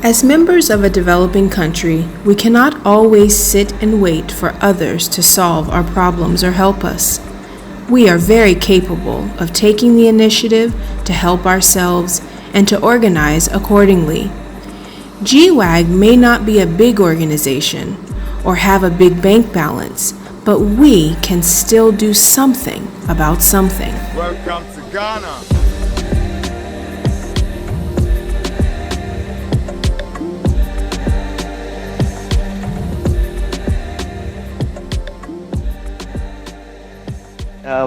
As members of a developing country, we cannot always sit and wait for others to solve our problems or help us. We are very capable of taking the initiative to help ourselves and to organize accordingly. GWAG may not be a big organization or have a big bank balance, but we can still do something about something. Welcome to Ghana.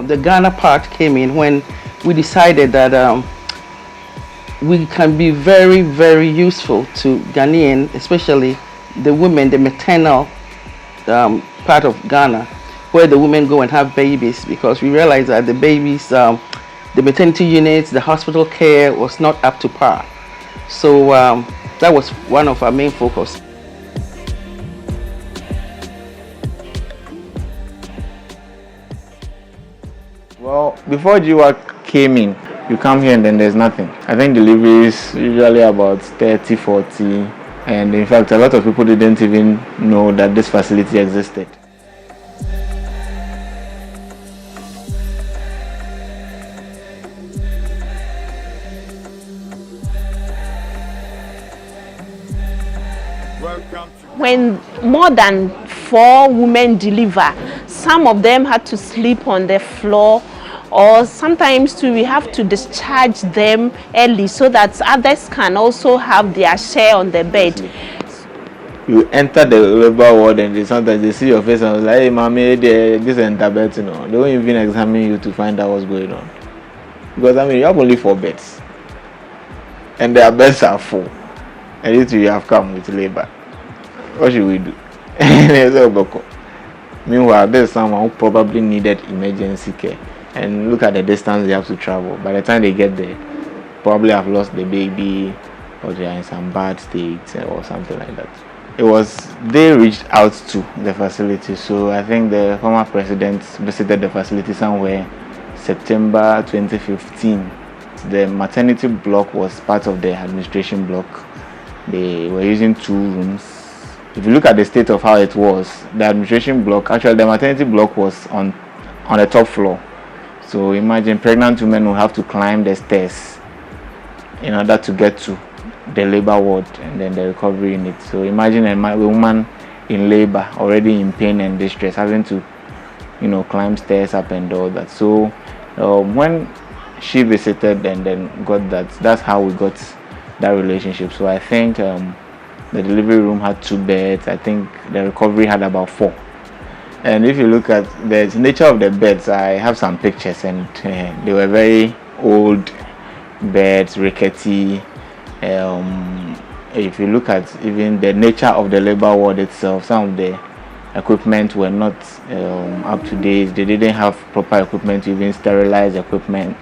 The Ghana part came in when we decided that we can be very, very useful to Ghanaian, especially the women, the maternal part of Ghana, where the women go and have babies, because we realized that the babies, the maternity units, the hospital care was not up to par. So that was one of our main focus. Well, before GWAG came in, you come here and then there's nothing. I think delivery is usually about 30, 40, and in fact a lot of people didn't even know that this facility existed. When more than 4 women deliver, some of them had to sleep on the floor, or sometimes too we have to discharge them early so that others can also have their share on the bed. You enter the labor ward and sometimes they see your face and say, hey mommy, this enter bed, you know. They won't even examine you to find out what's going on. Because I mean, you have only 4 beds. And their beds are full. And you have come with labor. What should we do? Meanwhile, there's someone who probably needed emergency care. And look at the distance they have to travel. By the time they get there, probably have lost the baby, or they are in some bad state or something like that. They reached out to the facility. So I think the former president visited the facility somewhere September 2015. The maternity block was part of the administration block. They were using 2 rooms. If you look at the state of how it was, the administration block, actually the maternity block was on the top floor. So imagine pregnant women will have to climb the stairs in order to get to the labor ward and then the recovery unit. So imagine a woman in labor already in pain and distress having to, climb stairs up and all that. So when she visited and then got that, that's how we got that relationship. So I think the delivery room had 2 beds. I think the recovery had about 4. And if you look at the nature of the beds, I have some pictures, and they were very old beds, rickety. If you look at even the nature of the labor ward itself, some of the equipment were not up to date. They didn't have proper equipment to even sterilize equipment.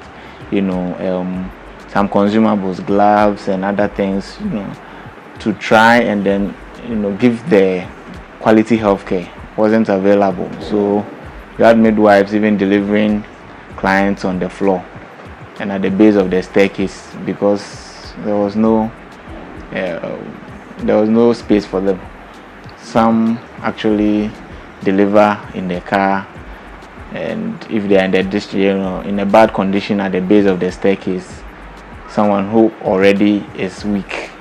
Some consumables, gloves, and other things. To try and then give the quality healthcare wasn't available. So you had midwives even delivering clients on the floor and at the base of the staircase, because there was no space for them. Some actually deliver in the car, and if they are in the district, in a bad condition at the base of the staircase, someone who already is weak.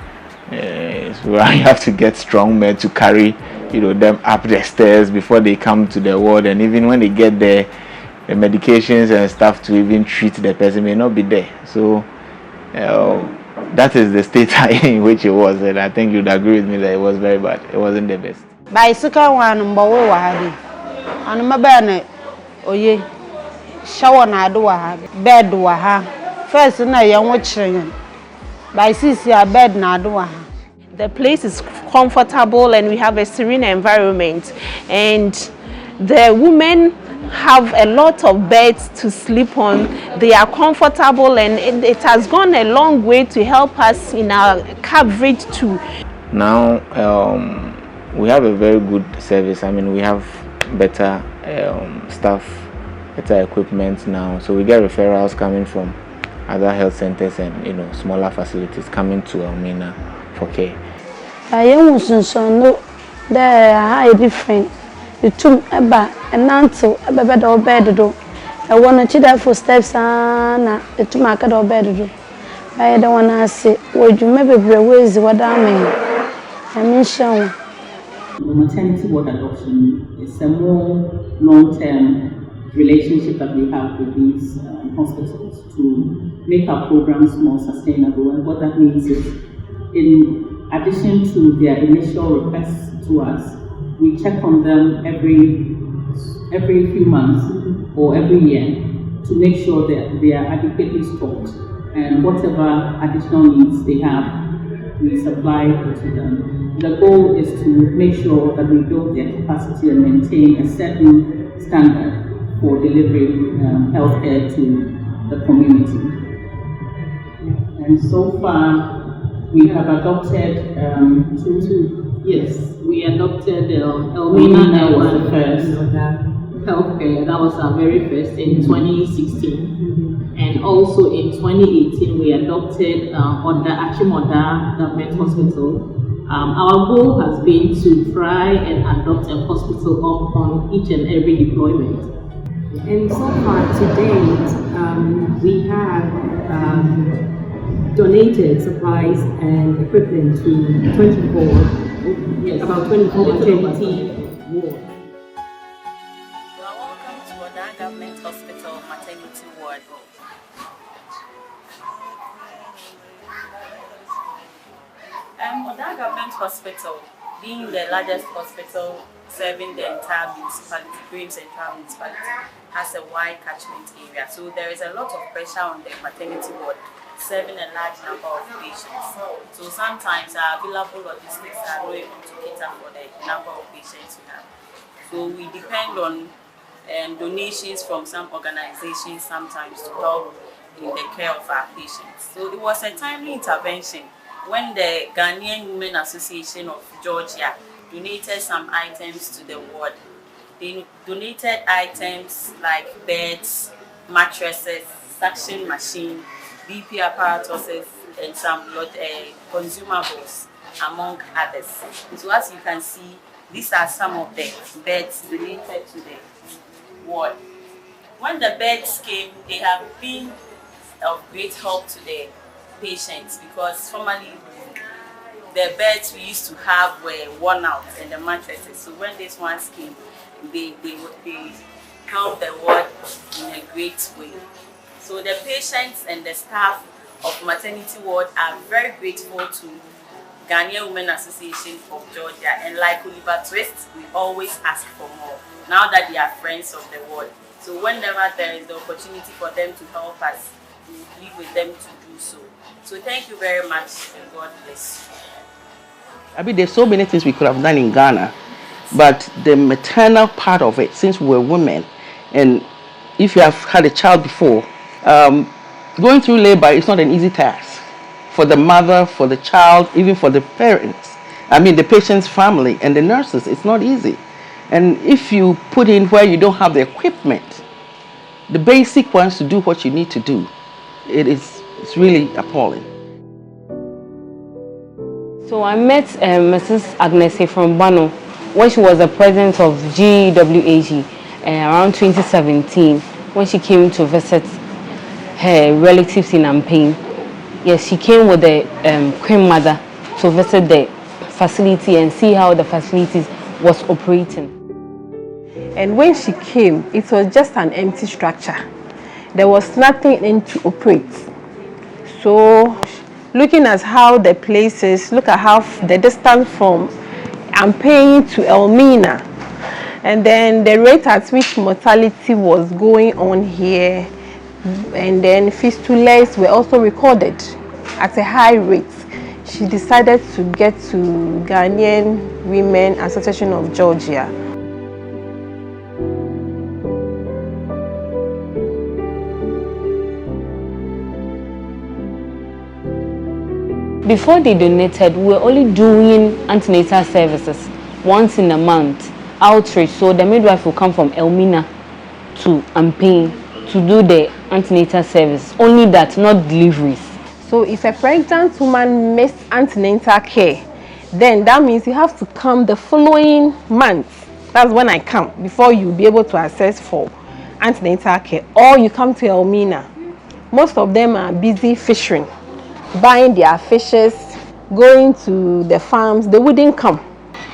So you have to get strong men to carry them up the stairs before they come to the ward, and even when they get there, the medications and stuff to even treat the person may not be there. So that is the state in which it was, and I think you'd agree with me that it was very bad. It wasn't the best. Bicycle one mbawe wahadi and mabane oye shower na do wahadi bed waha first na yan wo chire by 6 year bed na do waha. The place is comfortable and we have a serene environment, and the women have a lot of beds to sleep on. They are comfortable, and it has gone a long way to help us in our coverage too. Now we have a very good service. I mean, we have better staff, better equipment now, so we get referrals coming from other health centers and smaller facilities coming to Elmina for care. I was no there are different. The two eba and nanto eba bed or bed do. I want to cheat for steps and the two market or bed do. I don't want to say, would you maybe ways what I mean? I mean, show. The maternity ward adoption is a more long-term relationship that we have with these hospitals to make our programs more sustainable. And what that means is, in addition to their initial requests to us, we check on them every few months or every year to make sure that they are adequately stocked, and whatever additional needs they have, we supply to them. The goal is to make sure that we build their capacity and maintain a certain standard for delivering healthcare to the community. And so far, we have adopted Yes, we adopted Elmina was the first healthcare. That was our very first in 2016. And also in 2018, we adopted Aboagye-Nyame Government Hospital. Our goal has been to try and adopt a hospital upon each and every deployment. And so far to date, we have donated supplies and equipment to 24 maternity wards. Welcome to Aboagye Government Hospital Maternity Ward. Aboagye Government Hospital, being the largest hospital serving the entire municipality, Green Central Municipality, has a wide catchment area. So there is a lot of pressure on the maternity ward, serving a large number of patients. So sometimes our available logistics are not able to cater for the number of patients we have. So we depend on donations from some organizations sometimes to help in the care of our patients. So it was a timely intervention when the Ghanaian Women Association of Georgia donated some items to the ward. They donated items like beds, mattresses, suction machine, BP apparatuses, and some consumables, among others. So as you can see, these are some of the beds donated to the ward. When the beds came, they have been of great help to the patients, because formerly the beds we used to have were worn out and the mattresses. So when these ones came, they helped the ward in a great way. So the patients and the staff of maternity ward are very grateful to Ghanaian Women Association of Georgia, and like Oliver Twist, we always ask for more now that they are friends of the ward. So whenever there is the opportunity for them to help us, we live with them to do so. So thank you very much, and God bless you. I mean, there's so many things we could have done in Ghana, but the maternal part of it, since we're women, and if you have had a child before, going through labor is not an easy task for the mother, for the child, even for the parents. I mean, the patient's family and the nurses. It's not easy. And if you put in where you don't have the equipment, the basic ones to do what you need to do, it's really appalling. So I met Mrs. Agnese from Bano when she was the president of GWAG around 2017, when she came to visit her relatives in Ampane. Yes, she came with the Queen Mother to visit the facility and see how the facilities was operating. And when she came, it was just an empty structure. There was nothing in to operate. So looking at how the place is, look at how the distance from Ampane to Elmina, and then the rate at which mortality was going on here, and then fistulas were also recorded at a high rate. She decided to get to Ghanaian Women Association of Georgia. Before they donated, we were only doing antenatal services once in a month, outreach. So the midwife will come from Elmina to Ampane to do the antenatal service. Only that, not deliveries. So if a pregnant woman missed antenatal care, then that means you have to come the following month. That's when I come, before you'll be able to access for antenatal care, or you come to Elmina. Most of them are busy fishing, buying their fishes, going to the farms. They wouldn't come.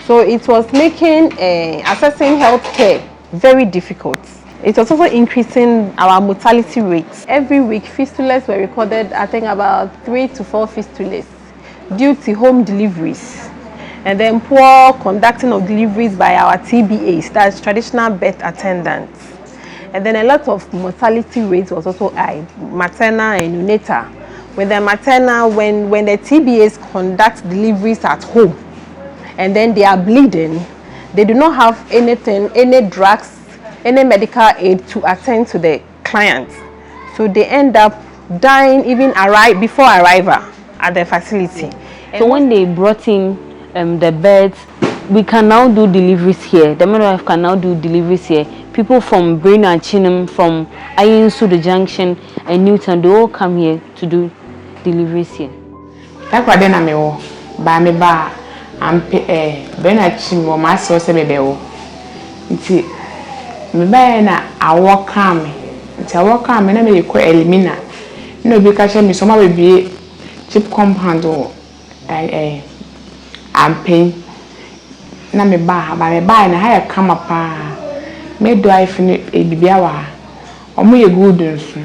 So it was making accessing health care very difficult. It was also increasing our mortality rates. Every week, fistulas were recorded, I think about 3 to 4 fistulas due to home deliveries. And then poor conducting of deliveries by our TBAs, that's traditional birth attendants. And then a lot of mortality rates was also high, maternal and neonatal. With the maternal, when the TBAs conduct deliveries at home, and then they are bleeding, they do not have anything, any drugs, any medical aid to attend to the clients. So they end up dying even before arrival at the facility. So when they brought in the beds, we can now do deliveries here. The midwife can now do deliveries here. People from Brain and Chinham, from Ayinsu, the Junction, and Newton, they all come here to do deliveries here. That's why then I'm Brain and Chinham, or my source, me buy na awo kam nti awo kam na me ko elimina no bi ka che me so ma be chip compound ampen na me ba na ha ya kama pa me do ife ni bibia wa omo ye good nso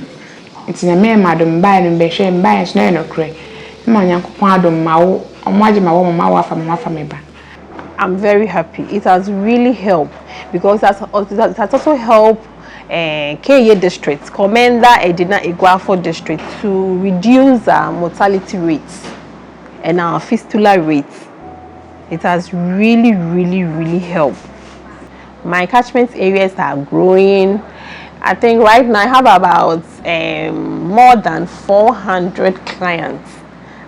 nti na me madam buy no be hwe buy so na no kre ma nyankopon adom ma wo omo age ma wo ma wa fa me ba. I'm very happy. It has really helped because it has also helped KA district, Commander Edina Iguafo district, to reduce our mortality rates and our fistula rates. It has really, really, really helped. My catchment areas are growing. I think right now I have about more than 400 clients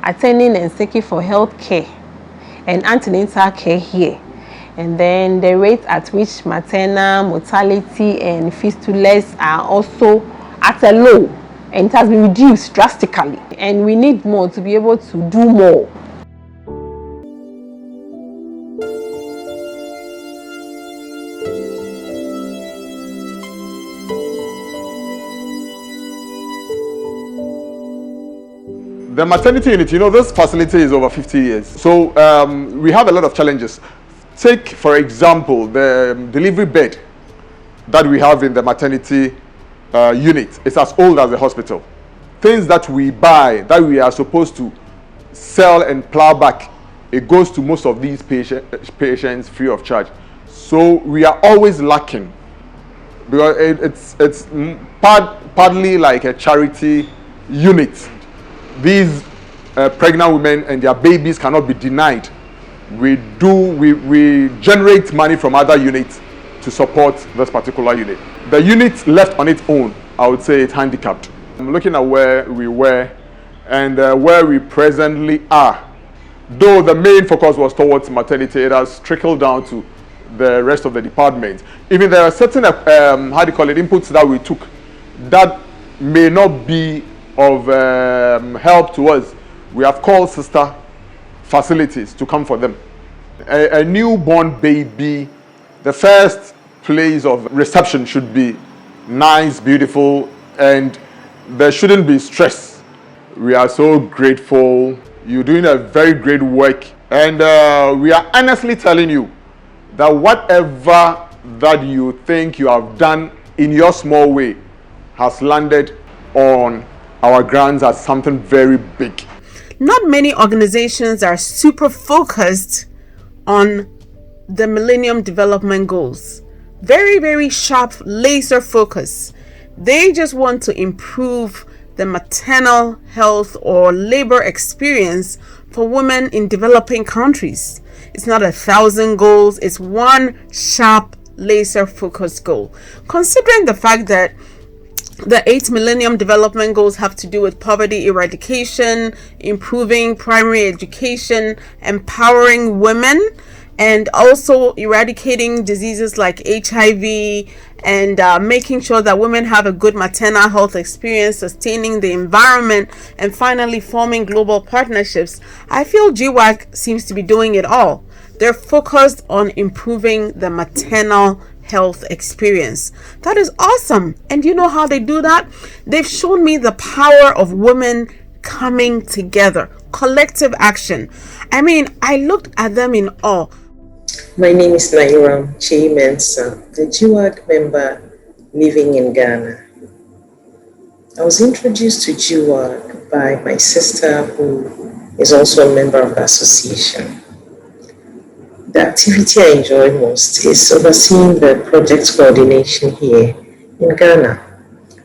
attending and seeking for health care and antenatal care here. And then the rate at which maternal mortality and fistulas are also at a low, and it has been reduced drastically. And we need more to be able to do more. The maternity unit, this facility is over 50 years. So we have a lot of challenges. Take, for example, the delivery bed that we have in the maternity unit. It's as old as the hospital. Things that we buy, that we are supposed to sell and plow back, it goes to most of these patients free of charge. So we are always lacking, because it's partly like a charity unit. These pregnant women and their babies cannot be denied. We generate money from other units to support this particular unit. The unit left on its own, I would say it's handicapped. I'm looking at where we were and where we presently are. Though the main focus was towards maternity, it has trickled down to the rest of the department. Even there are certain inputs that we took that may not be of help to us. We have called sister facilities to come for them. A newborn baby, the first place of reception should be nice, beautiful, and there shouldn't be stress. We are so grateful. You're doing a very great work, and we are honestly telling you that whatever that you think you have done in your small way has landed on our grounds as something very big. Not many organizations are super focused on the Millennium Development Goals. Very, very sharp laser focus. They just want to improve the maternal health or labor experience for women in developing countries. It's not 1,000 goals, it's one sharp laser focused goal. Considering the fact that the 8 Millennium Development Goals have to do with poverty eradication, improving primary education, empowering women, and also eradicating diseases like HIV, and making sure that women have a good maternal health experience, sustaining the environment, and finally forming global partnerships. I feel GWAG seems to be doing it all. They're focused on improving the maternal health experience. That is awesome. And you know how they do that? They've shown me the power of women coming together, collective action. I mean, I looked at them in awe. My name is Naira Chi Mensah, a GWAG member living in Ghana. I was introduced to GWAG by my sister, who is also a member of the association. The activity I enjoy most is overseeing the project coordination here in Ghana.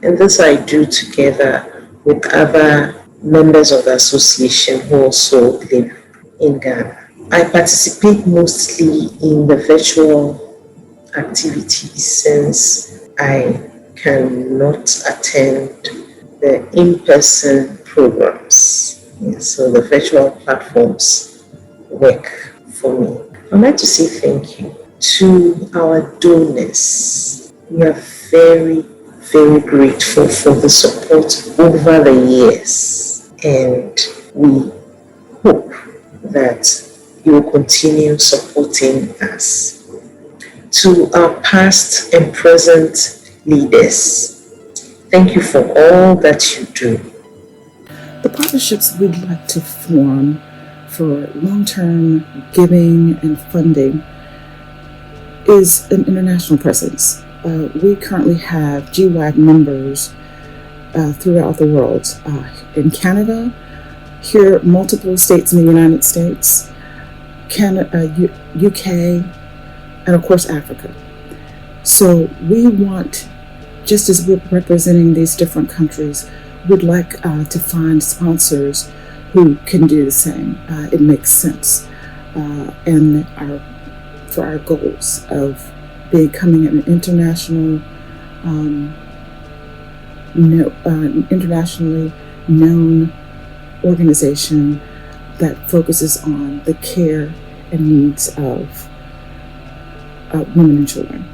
And this I do together with other members of the association who also live in Ghana. I participate mostly in the virtual activities since I cannot attend the in-person programs. So the virtual platforms work for me. I'd like to say thank you to our donors. We are very, very grateful for the support over the years, and we hope that you will continue supporting us. To our past and present leaders, thank you for all that you do. The partnerships we'd like to form for long-term giving and funding is an international presence. We currently have GWAG members throughout the world. In Canada, here multiple states in the United States, Canada, UK, and of course Africa. So we want, just as we're representing these different countries, we'd like to find sponsors who can do the same. It makes sense. And for our goals of becoming an internationally known organization that focuses on the care and needs of women and children.